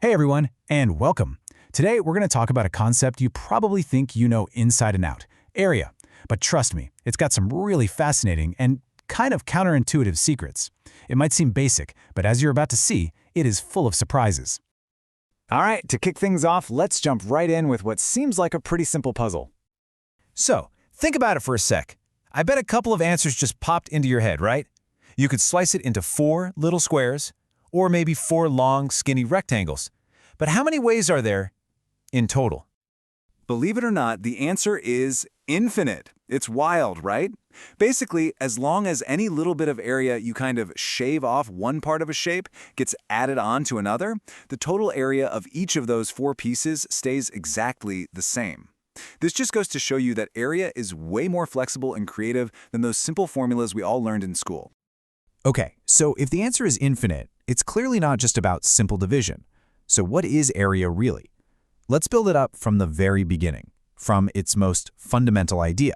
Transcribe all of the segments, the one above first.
Hey everyone, and welcome. Today we're going to talk about a concept you probably think you know inside and out, area. But trust me, it's got some really fascinating and kind of counterintuitive secrets. It might seem basic, but as you're about to see, it is full of surprises. All right, to kick things off, let's jump right in with what seems like a pretty simple puzzle. So, think about it for a sec. I bet a couple of answers just popped into your head, right? You could slice it into 4 little squares, or maybe 4 long, skinny rectangles. But how many ways are there in total? Believe it or not, the answer is infinite. It's wild, right? Basically, as long as any little bit of area you kind of shave off one part of a shape gets added on to another, the total area of each of those 4 pieces stays exactly the same. This just goes to show you that area is way more flexible and creative than those simple formulas we all learned in school. Okay, so if the answer is infinite, it's clearly not just about simple division. So what is area really? Let's build it up from the very beginning, from its most fundamental idea.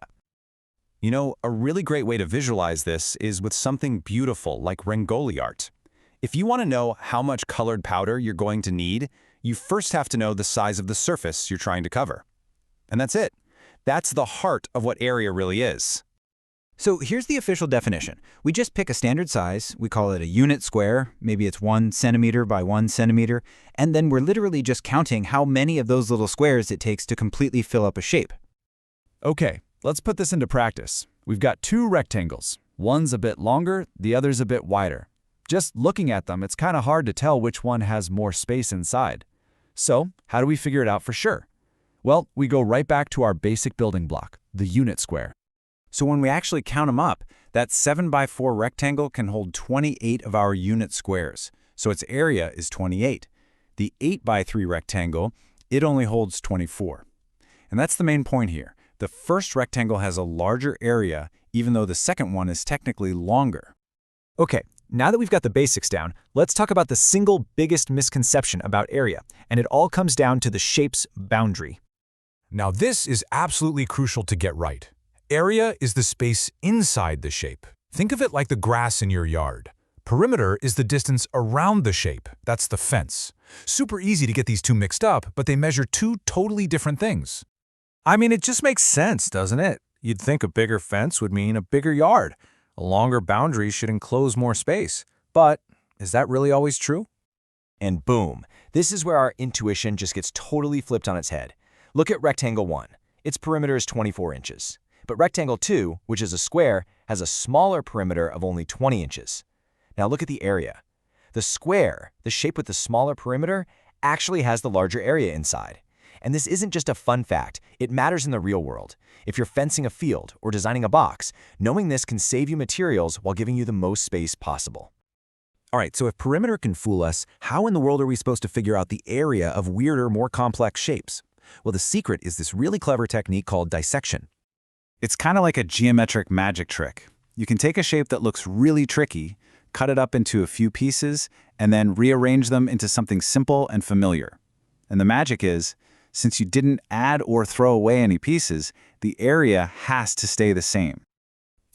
You know, a really great way to visualize this is with something beautiful like Rangoli art. If you want to know how much colored powder you're going to need, you first have to know the size of the surface you're trying to cover. And that's it. That's the heart of what area really is. So here's the official definition. We just pick a standard size, we call it a unit square, maybe it's 1 centimeter by 1 centimeter, and then we're literally just counting how many of those little squares it takes to completely fill up a shape. Okay, let's put this into practice. We've got 2 rectangles. One's a bit longer, the other's a bit wider. Just looking at them, it's kind of hard to tell which one has more space inside. So, how do we figure it out for sure? Well, we go right back to our basic building block, the unit square. So when we actually count them up, that 7 by 4 rectangle can hold 28 of our unit squares, so its area is 28. The 8 by 3 rectangle, it only holds 24. And that's the main point here. The first rectangle has a larger area, even though the second one is technically longer. Okay, now that we've got the basics down, let's talk about the single biggest misconception about area, and it all comes down to the shape's boundary. Now this is absolutely crucial to get right. Area is the space inside the shape. Think of it like the grass in your yard. Perimeter is the distance around the shape. That's the fence. Super easy to get these two mixed up, but they measure 2 totally different things. I mean, it just makes sense, doesn't it? You'd think a bigger fence would mean a bigger yard. A longer boundary should enclose more space. But is that really always true? And boom, this is where our intuition just gets totally flipped on its head. Look at rectangle 1. Its perimeter is 24 inches. But rectangle 2, which is a square, has a smaller perimeter of only 20 inches. Now look at the area. The square, the shape with the smaller perimeter, actually has the larger area inside. And this isn't just a fun fact, it matters in the real world. If you're fencing a field or designing a box, knowing this can save you materials while giving you the most space possible. All right, so if perimeter can fool us, how in the world are we supposed to figure out the area of weirder, more complex shapes? Well, the secret is this really clever technique called dissection. It's kind of like a geometric magic trick. You can take a shape that looks really tricky, cut it up into a few pieces, and then rearrange them into something simple and familiar. And the magic is, since you didn't add or throw away any pieces, the area has to stay the same.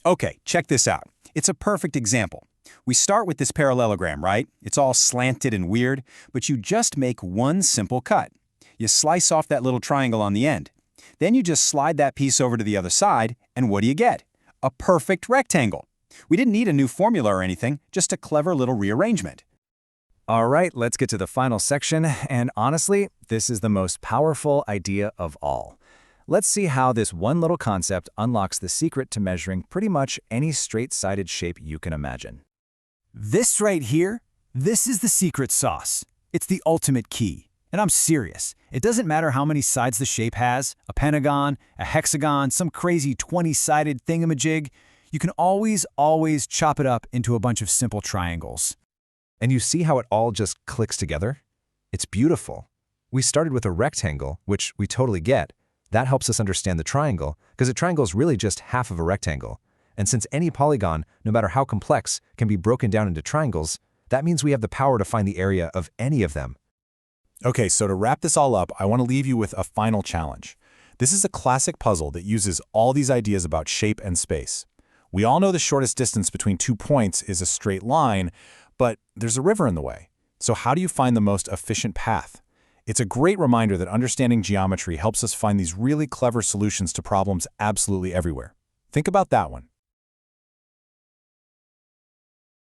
Okay, check this out. It's a perfect example. We start with this parallelogram, right? It's all slanted and weird, but you just make one simple cut. You slice off that little triangle on the end. Then you just slide that piece over to the other side, and what do you get? A perfect rectangle. We didn't need a new formula or anything, just a clever little rearrangement. All right, let's get to the final section, and honestly, this is the most powerful idea of all. Let's see how this one little concept unlocks the secret to measuring pretty much any straight-sided shape you can imagine. This right here, this is the secret sauce. It's the ultimate key. And I'm serious. It doesn't matter how many sides the shape has, a pentagon, a hexagon, some crazy 20-sided thingamajig, you can always chop it up into a bunch of simple triangles. And you see how it all just clicks together? It's beautiful. We started with a rectangle, which we totally get. That helps us understand the triangle, because a triangle is really just half of a rectangle. And since any polygon, no matter how complex, can be broken down into triangles, that means we have the power to find the area of any of them. Okay, so to wrap this all up, I want to leave you with a final challenge. This is a classic puzzle that uses all these ideas about shape and space. We all know the shortest distance between 2 points is a straight line, but there's a river in the way. So how do you find the most efficient path? It's a great reminder that understanding geometry helps us find these really clever solutions to problems absolutely everywhere. Think about that one.